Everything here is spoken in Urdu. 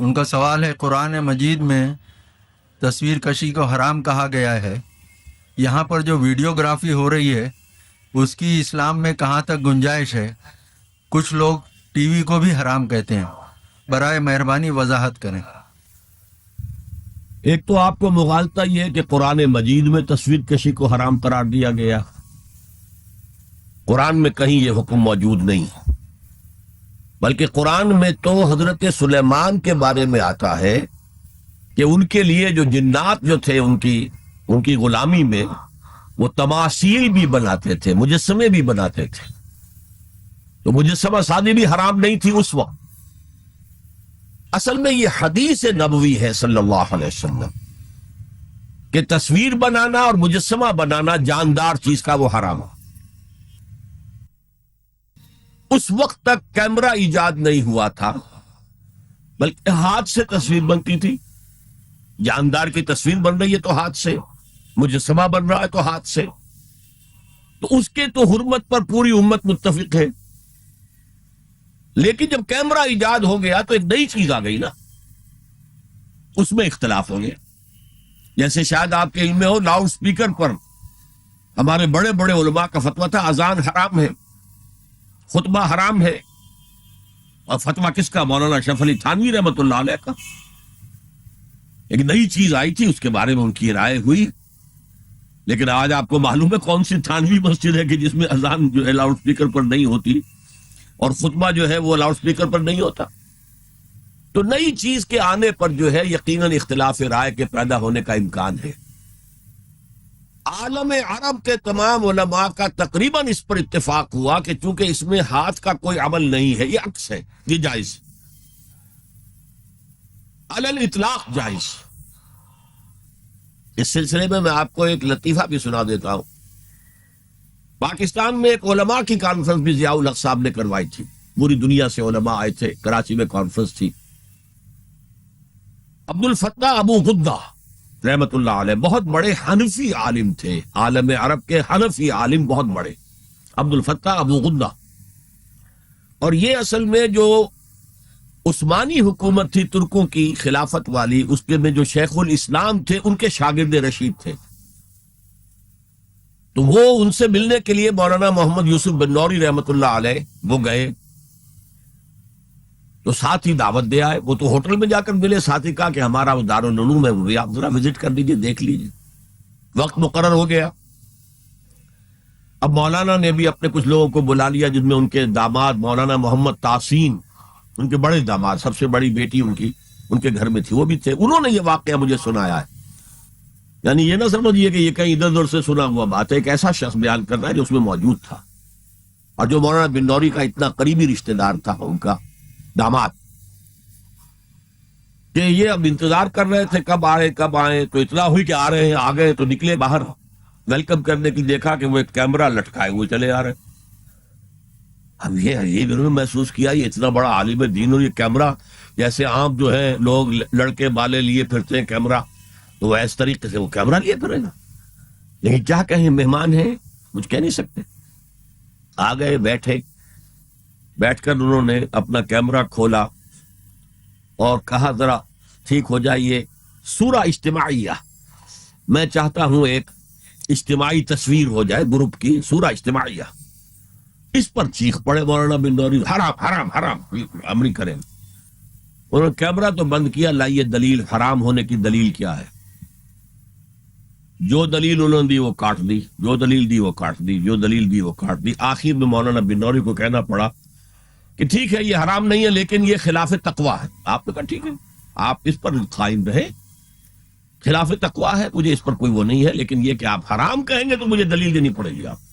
ان کا سوال ہے، قرآن مجید میں تصویر کشی کو حرام کہا گیا ہے، یہاں پر جو ویڈیوگرافی ہو رہی ہے اس کی اسلام میں کہاں تک گنجائش ہے؟ کچھ لوگ ٹی وی کو بھی حرام کہتے ہیں، برائے مہربانی وضاحت کریں۔ ایک تو آپ کو مغالطہ یہ ہے کہ قرآن مجید میں تصویر کشی کو حرام قرار دیا گیا، قرآن میں کہیں یہ حکم موجود نہیں، بلکہ قرآن میں تو حضرت سلیمان کے بارے میں آتا ہے کہ ان کے لیے جو جنات جو تھے ان کی غلامی میں وہ تماثیل بھی بناتے تھے، مجسمے بھی بناتے تھے، تو مجسمہ سازی بھی حرام نہیں تھی اس وقت۔ اصل میں یہ حدیث نبوی ہے صلی اللہ علیہ وسلم کہ تصویر بنانا اور مجسمہ بنانا جاندار چیز کا وہ حرام ہے۔ اس وقت تک کیمرہ ایجاد نہیں ہوا تھا، بلکہ ہاتھ سے تصویر بنتی تھی، جاندار کی تصویر بن رہی ہے تو ہاتھ سے، مجسمہ بن رہا ہے تو ہاتھ سے، تو اس کے تو حرمت پر پوری امت متفق ہے۔ لیکن جب کیمرہ ایجاد ہو گیا تو ایک نئی چیز آ گئی نا، اس میں اختلاف ہو گیا۔ جیسے شاید آپ کے علم میں ہو، لاؤڈ سپیکر پر ہمارے بڑے بڑے علماء کا فتویٰ تھا اذان حرام ہے، خطبہ حرام ہے، اور فتویٰ کس کا؟ مولانا اشرف علی تھانوی رحمۃ اللہ علیہ کا۔ ایک نئی چیز آئی تھی، اس کے بارے میں ان کی رائے ہوئی، لیکن آج آپ کو معلوم ہے کون سی تھانوی مسجد ہے کہ جس میں اذان جو ہے لاؤڈ سپیکر پر نہیں ہوتی اور خطبہ جو ہے وہ لاؤڈ سپیکر پر نہیں ہوتا۔ تو نئی چیز کے آنے پر جو ہے یقیناً اختلاف رائے کے پیدا ہونے کا امکان ہے۔ عالم عرب کے تمام علماء کا تقریباً اس پر اتفاق ہوا کہ چونکہ اس میں ہاتھ کا کوئی عمل نہیں ہے، یہ عکس ہے، یہ جائز، علی الاطلاق جائز۔ اس سلسلے میں آپ کو ایک لطیفہ بھی سنا دیتا ہوں۔ پاکستان میں ایک علماء کی کانفرنس بھی ضیاء الحق صاحب نے کروائی تھی، پوری دنیا سے علماء آئے تھے، کراچی میں کانفرنس تھی۔ عبد الفتاح ابو غدہ رحمت اللہ علیہ بہت بڑے حنفی عالم تھے، عالم عرب کے حنفی عالم بہت بڑے، عبد الفتاح ابو غدہ۔ اور یہ اصل میں جو عثمانی حکومت تھی ترکوں کی خلافت والی، اس کے میں جو شیخ الاسلام تھے ان کے شاگرد رشید تھے۔ تو وہ ان سے ملنے کے لیے مولانا محمد یوسف بن نوری رحمت اللہ علیہ وہ گئے، تو ساتھ ہی دعوت دے آئے۔ وہ تو ہوٹل میں جا کر ملے، ساتھ ہی کہا کہ ہمارا وہ دارالعلوم ہے، وہ بھی آپ ذرا وزٹ کر لیجیے، دیکھ لیجیے۔ وقت مقرر ہو گیا۔ اب مولانا نے بھی اپنے کچھ لوگوں کو بلا لیا، جن میں ان کے داماد مولانا محمد تحسین، ان کے بڑے داماد، سب سے بڑی بیٹی ان کے گھر میں تھی، وہ بھی تھے۔ انہوں نے یہ واقعہ مجھے سنایا ہے، یعنی یہ نہ سمجھیے کہ یہ کہیں ادھر ادھر سے سنا ہوا بات ہے، ایک ایسا شخص بیان کر رہا ہے جو اس میں موجود تھا، اور جو مولانا بن نوری کا اتنا قریبی رشتہ دار تھا، ان کا داماد، کہ یہ اب انتظار کر رہے تھے کب آئے، تو اطلاع ہوئی کہ آ رہے ہیں، آ گئے تو نکلے باہر ویلکم کرنے کی، دیکھا کہ وہ ایک کیمرہ لٹکائے ہوئے چلے آ رہے۔ اب یہ عجیب انہوں نے محسوس کیا، یہ اتنا بڑا عالم دین اور یہ کیمرہ، جیسے عام جو ہے لوگ لڑکے بالے لیے پھرتے ہیں کیمرہ، تو وہ اس طریقے سے وہ کیمرہ لیے پھرے گا۔ لیکن کیا کہیں، مہمان ہیں، کچھ کہہ نہیں سکتے۔ آ گئے، بیٹھ کر انہوں نے اپنا کیمرہ کھولا اور کہا ذرا ٹھیک ہو جائیے، سورہ اجتماعیہ، میں چاہتا ہوں ایک اجتماعی تصویر ہو جائے گروپ کی، سورہ اجتماعیہ۔ اس پر چیخ پڑے مولانا بن نوری، حرام حرام حرام، امری کریں۔ انہوں نے کیمرہ تو بند کیا، لائیے دلیل، حرام ہونے کی دلیل کیا ہے؟ جو دلیل انہوں نے دی وہ کاٹ دی، جو دلیل دی وہ کاٹ دی، جو دلیل دی وہ کاٹ دی۔ آخر میں مولانا بن نوری کو کہنا پڑا کہ ٹھیک ہے یہ حرام نہیں ہے، لیکن یہ خلاف تقویٰ ہے۔ آپ نے کہا ٹھیک ہے، آپ اس پر قائم رہے، خلاف تقویٰ ہے، مجھے اس پر کوئی وہ نہیں ہے، لیکن یہ کہ آپ حرام کہیں گے تو مجھے دلیل دینی پڑے گی آپ۔